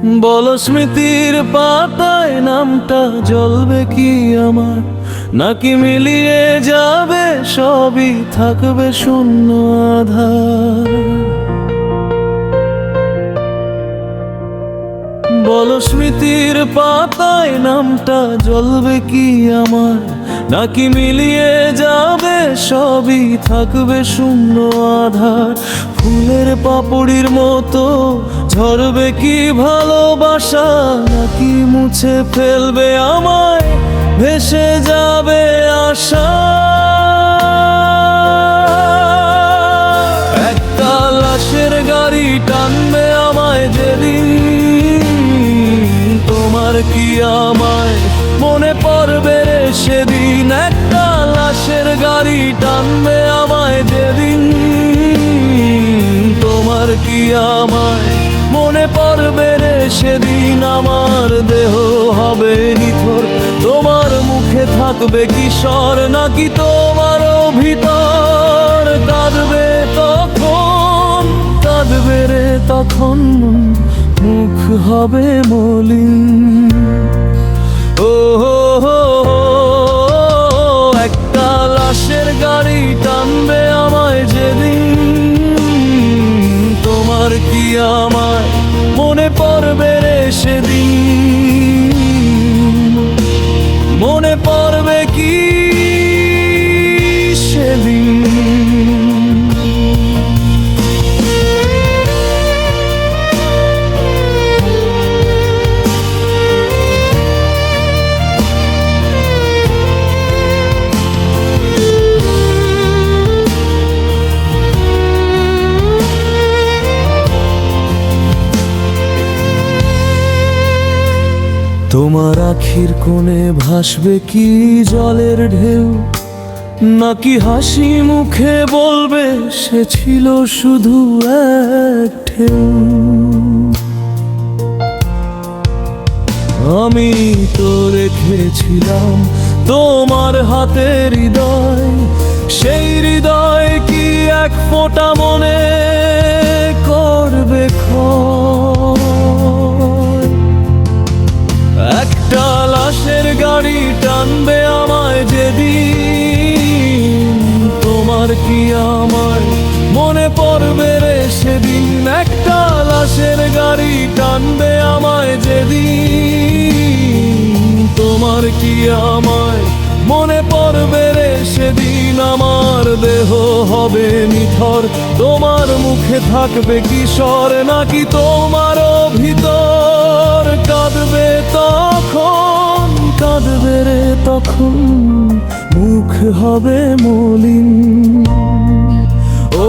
বলো স্মৃতির পাতায় নামটা জ্বলবে কি আমার, নাকি মিলিয়ে যাবে সবই থাকবে শূন্য আধার? বলো স্মৃতির পাতায় নামটা জ্বলবে কি আমার, নাকি মিলিয়ে যাবে সবই থাকবে শূন্য আধার? ফুলের পাপড়ির মতো ঝরবে কি ভালোবাসা, নাকি মুছে ফেলবে আমায় ভেসে যাবে আশা? একটা লাশের গাড়ি টানবে আমায় যেদিন, তোমার কি আমায় মনে পড়বে রে সেদিন? একটা লাশের গাড়ি টানবে আমায় যেদিন, তোমার কি আমায় মনে পড়বে রে সেদিন? আমার দেহ হবে নিথর, তোমার মুখে থাকবে কিশোর, নাকি তোমার ভিতর কাঁদবে তখন, কাঁদবে রে তখন মুখ হবে মলিন? ও একটা লাশের গাড়ি টানবে আমায় যেদিন, তোমার কি আমায় মনে পড়বে রে সেদিন? মনে পড়বে কি সেদিন? তোমার আখির কোণে ভাসবে কি জলের ঢেউ, নাকি হাসি মুখে বলবে সে ছিল শুধু এক ঢেউ? আমি তো রেখেছিলাম তোমার হাতে হৃদয়, সেই হৃদয় কি এক ফোঁটা মনে করবে ক্ষয়? একটা লাশের গাড়ি টানবে আমায় যেদিন, তোমার কি আমায় মনে পড়বে রে সেদিন? একটা লাশের গাড়ি টানবে আমায় যেদিন, তোমার কি আমায় মনে পড়বে রে সেদিন? আমার দেহ হবে নিথর, তোমার মুখে থাকবে কিশোর, নাকি তোমার ভিতর কাঁদবে তখন, কাঁদবে রে তখন মুখ হবে মলিন? ও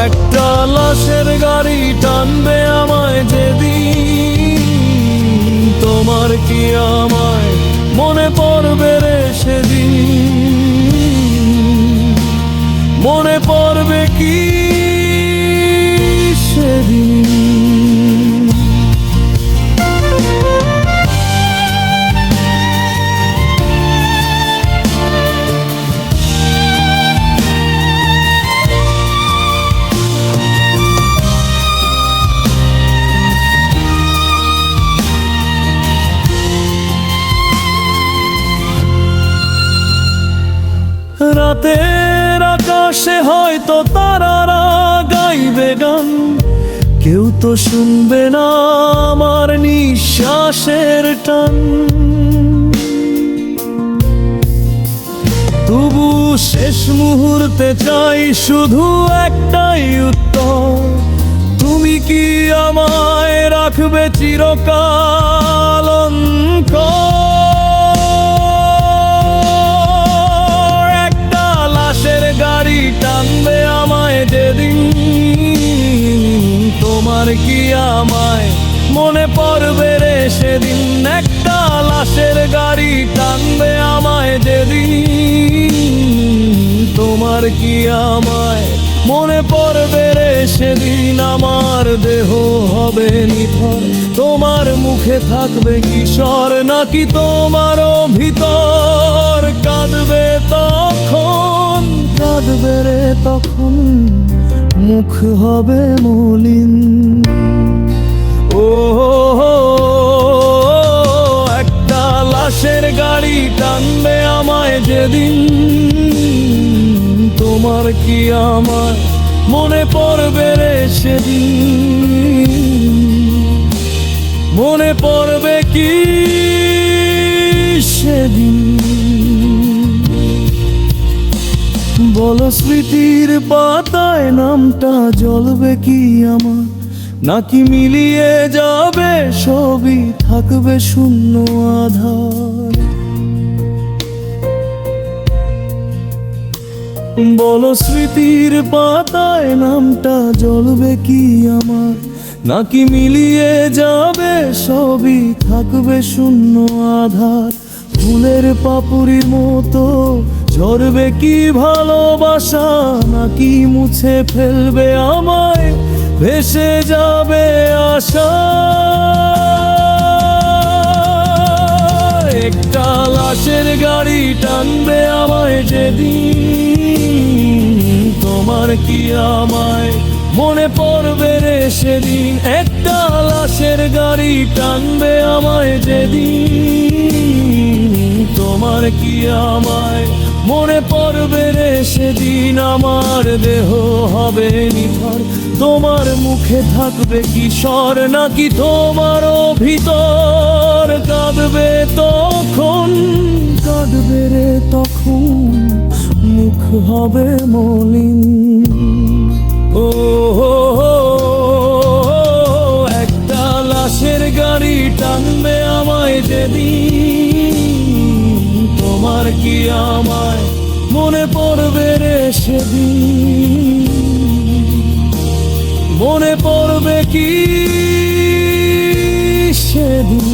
একটা লাশের গাড়ি টানবে আমায় যেদিন, তোমার কি আমায় মনে পড়বে রে সেদিন? মনে পড়বে কি সেদিন? রাতের আকাশে হয়তো তারারা গাইবে গান, কেউ তো শুনবে না আমার নিঃশ্বাসের টান। তবু শেষ মুহূর্তে চাই শুধু একটাই উত্তর, তুমি কি আমায় রাখবে চিরকাল অন্তর? একটা লাশের গাড়ি টানবে আমায় যেদিন, তোমার কি আমায় মনে পড়বে রে সেদিন? একটা লাশের গাড়ি টানবে আমায় যেদিন, তোমার কি আমায় মনে পড়বে রে সেদিন? আমার দেহ হবে নিথর, তোমার মুখে থাকবে কিশোর, নাকি তোমার ভিতর কাঁদবে তখন, কাঁদবে রে তখন মুখ হবে মলিন। ও একটা লাশের গাড়ি টানবে আমায় যেদিন, তোমার কি আমার মনে পড়বে রে সেদিন? মনে পড়বে কি সেদিন? বলো স্মৃতির পাতায় নামটা জ্বলবে কি আমার, নাকি মিলিয়ে যাবে সবই থাকবে শূন্য আধার? বলো স্মৃতির পাতায় নামটা জ্বলবে কি আমার, নাকি মিলিয়ে যাবে সবই থাকবে শূন্য আধার? ফুলের পাপড়ির মতো ঝরবে কি ভালোবাসা, নাকি মুছে ফেলবে আমায় ভেসে যাবে আশা? একটা লাশের গাড়ি টানবে আমায় যেদিন, তোমার কি আমায় মনে পড়বে রে সেদিন? একটা লাশের গাড়ি টানবে আমায় যেদিন, তোমার কি আমায় মনে পড়বে রে সেদিন? আমার দেহ হবে নিথর, তোমার মুখে থাকবে কিশোর, নাকি তোমারও ভিতর কাঁদবে তখন? কাঁদবে রে তখন মুখ হবে মলিন। ও একটা লাশের গাড়ি টানবে আমায় যেদিন, তোমার কি আমায় মনে পড়বে রে সেদিন? মনে পড়বে কি সেদিন?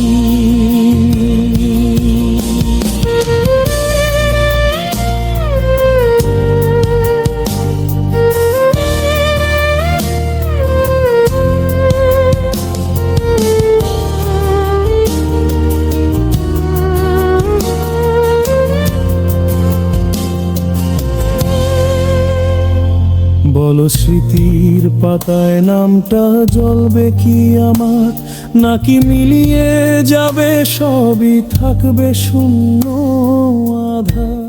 বলো স্মৃতির পাতায় নামটা জ্বলবে কি আমার, নাকি মিলিয়ে যাবে সবই থাকবে শূন্য আধার?